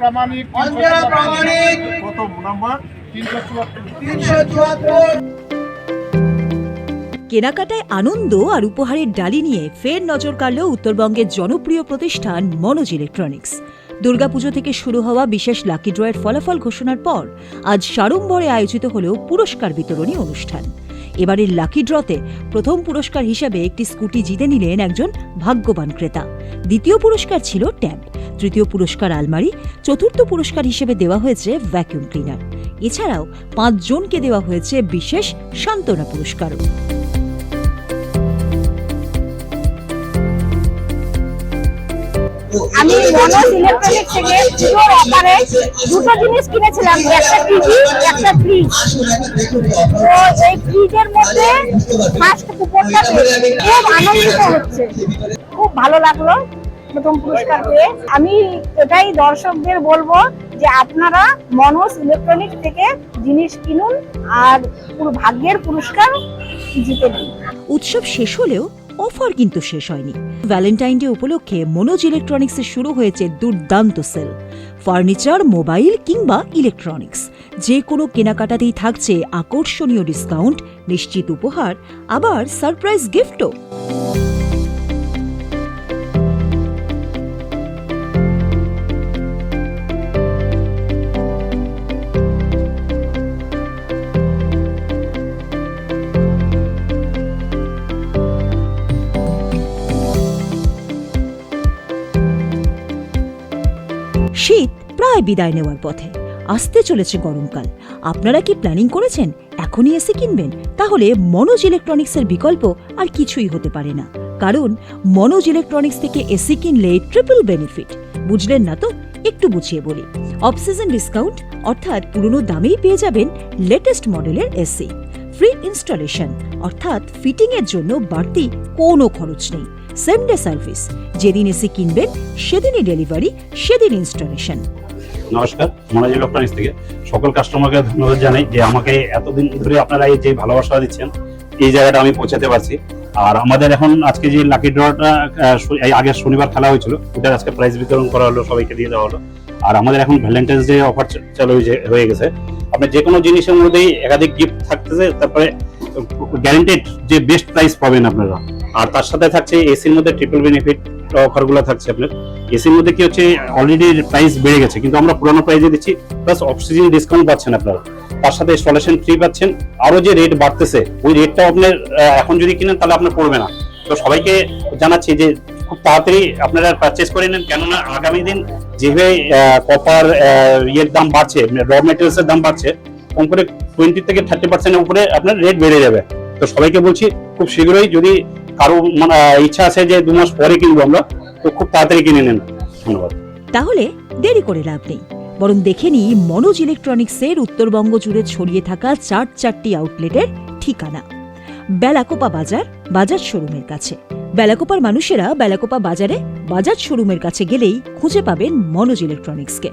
প্রামাণিক কত নাম্বার 374 কেনাকাটায় আনন্দ আর উপহারের ডালি নিয়ে ফের নজর কাড়ল উত্তরবঙ্গের জনপ্রিয় প্রতিষ্ঠান মনোজ ইলেকট্রনিক্স। দুর্গাপুজো থেকে শুরু হওয়া বিশেষ লাকি ড্রয়ের ফলাফল ঘোষণার পর আজ সাড়ম্বরে আয়োজিত হল পুরস্কার বিতরণী অনুষ্ঠান। এবারের লাকি ড্রতে প্রথম পুরস্কার হিসেবে একটি স্কুটি জিতে নিলেন একজন ভাগ্যবান ক্রেতা। দ্বিতীয় পুরস্কার ছিল ট্যাব, তৃতীয় পুরস্কার আলমারি, চতুর্থ পুরস্কার হিসেবে দেওয়া হয়েছে ভ্যাকুয়াম ক্লিনার। এছাড়াও 5 জনকে দেওয়া হয়েছে বিশেষ সান্ত্বনা পুরস্কারও। আমি মনোজ ইলেকট্রনিক্স থেকে পুজোর অফারে দুটো জিনিস কিনেছিলাম, একটা টিভি একটা ফ্রিজ। তো এই ফ্রিজের মধ্যে ফার্স্ট কুপনটা পেয়ে খুব আনন্দিত হচ্ছে, খুব ভালো লাগলো প্রথম পুরস্কার পেয়ে। আমি এটাই দর্শকদের বলবো যে আপনারা মনোজ ইলেকট্রনিক্স থেকে জিনিস কিনুন আর পুরো ভাগ্যের পুরস্কার জিতে নিন। উৎসব শেষ হলেও অফার কিন্তু শেষ হয়নি। ভ্যালেন্টাইন ডে উপলক্ষে মনোজ ইলেকট্রনিক্সে শুরু হয়েছে দুর্দান্ত সেল। ফার্নিচার, মোবাইল কিংবা ইলেকট্রনিক্স যে কোনো কেনাকাটাতেই থাকছে আকর্ষণীয় ডিসকাউন্ট, নিশ্চিত উপহার, আবার সারপ্রাইজ গিফটও। শীত প্রায় বিদায় নেওয়ার পথে, আসতে চলেছে গরমকাল। আপনারা কি প্ল্যানিং করেছেন এখনই এসি কিনবেন? তাহলে মনোজ ইলেকট্রনিক্সের বিকল্প আর কিছুই হতে পারে না, কারণ মনোজ ইলেকট্রনিক্স থেকে এসি কিনলে ট্রিপল বেনিফিট। বুঝলেন না তো? একটু বুঝিয়ে বলি। অফ সিজন ডিসকাউন্ট, অর্থাৎ পুরনো দামেই পেয়ে যাবেন লেটেস্ট মডেলের এসি। ফ্রি ইনস্টলেশন, অর্থাৎ ফিটিং এর জন্য বাড়তি কোনো খরচ নেই। সেম ডে সার্ভিস, যেদিন এসি কিনবেন সেদিনই ডেলিভারি, সেদিন ইনস্টলেশন। নমস্কার, মনোজ ইলেকট্রনিক্স থেকে সকল কাস্টমারকে ধন্যবাদ জানাই যে আমাকে এতদিন ধরে আপনারা এই যে ভালোবাসা দিচ্ছেন, এই জায়গাটা আমি পৌঁছাতে পারছি। আর আমাদের এখন আজকে যে লাকি ড্রটা আগের শনিবার খেলা হয়েছিল, ওটা আজকে প্রাইজ বিতরণ করা হলো, সবাইকে দিয়ে দেওয়া হলো। আর আমাদের এখন ভ্যালেন্টাইন্স ডে অফার চালু হয়ে গেছে। আপনার যে কোনো জিনিসের মধ্যেই একাধিক গিফট থাকতেছে, তারপরে গ্যারান্টেড যে বেস্ট প্রাইস পাবেন আপনারা। আর তার সাথে থাকছে এসির মধ্যে ট্রিপল বেনিফিট অফারগুলো থাকছে। আপনার এসির মধ্যে কি হচ্ছে, অলরেডি প্রাইস বেড়ে গেছে কিন্তু আমরা পুরোনো প্রাইসে দিচ্ছি, প্লাস অক্সিজেন ডিসকাউন্ট পাচ্ছেন আপনারা, তার সাথে ইনস্টলেশন ফ্রি পাচ্ছেন। আরো যে রেট বাড়তেছে, ওই রেটটা আপনার এখন যদি কিনেন তাহলে আপনার পড়বে না। তো সবাইকে জানাচ্ছি যে খুব তাড়াতাড়ি আপনারা পারচেস করে নেন, কেননা আগামী দিন যেভাবে কপার ইয়ের দাম বাড়ছে, র মেটেরিয়ালস এর দাম বাড়ছে, কম করে 20 থেকে 30% উপরে আপনার রেট বেড়ে যাবে। তো সবাইকে বলছি খুব শীঘ্রই, যদি কারো ইচ্ছা আছে যে 2 মাস পরে কিনবো আমরা, তো খুব তাড়াতাড়ি কিনে নেন। ধন্যবাদ। তাহলে দেরি করে লাভ নেই, বরং দেখে নিই মনোজ ইলেকট্রনিক্সের উত্তরবঙ্গ জুড়ে ছড়িয়ে থাকা 4টি আউটলেটের ঠিকানা। বেলাকোপা বাজার, বাজাজ শোরুমের কাছে। বেলাকোপার মানুষেরা বেলাকোপা বাজারে বাজাজ শোরুমের কাছে গেলেই খুঁজে পাবেন মনোজ ইলেকট্রনিক্সকে।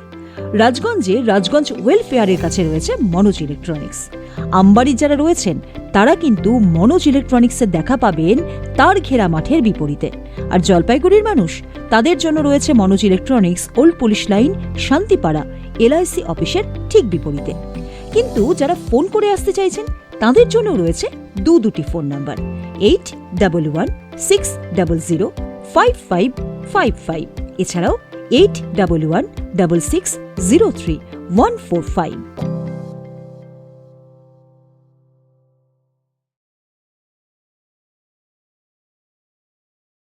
রাজগঞ্জে রাজগঞ্জ ওয়েলফেয়ারের কাছে রয়েছে মনোজ ইলেকট্রনিক্স। আমবাড়ির যারা রয়েছেন তারা কিন্তু মনোজ ইলেকট্রনিক্সের দেখা পাবেন তার ঘেরা মাঠের বিপরীতে। আর জলপাইগুড়ির মানুষ, তাদের জন্য রয়েছে Manoj electronics old police line, Shantipara, LIC অফিসের ঠিক বিপরীতে। কিন্তু যারা ফোন করে আসতে চাইছেন তাদের জন্য রয়েছে দুটি ফোন নাম্বার, 8111600555, এছাড়াও 8116603145।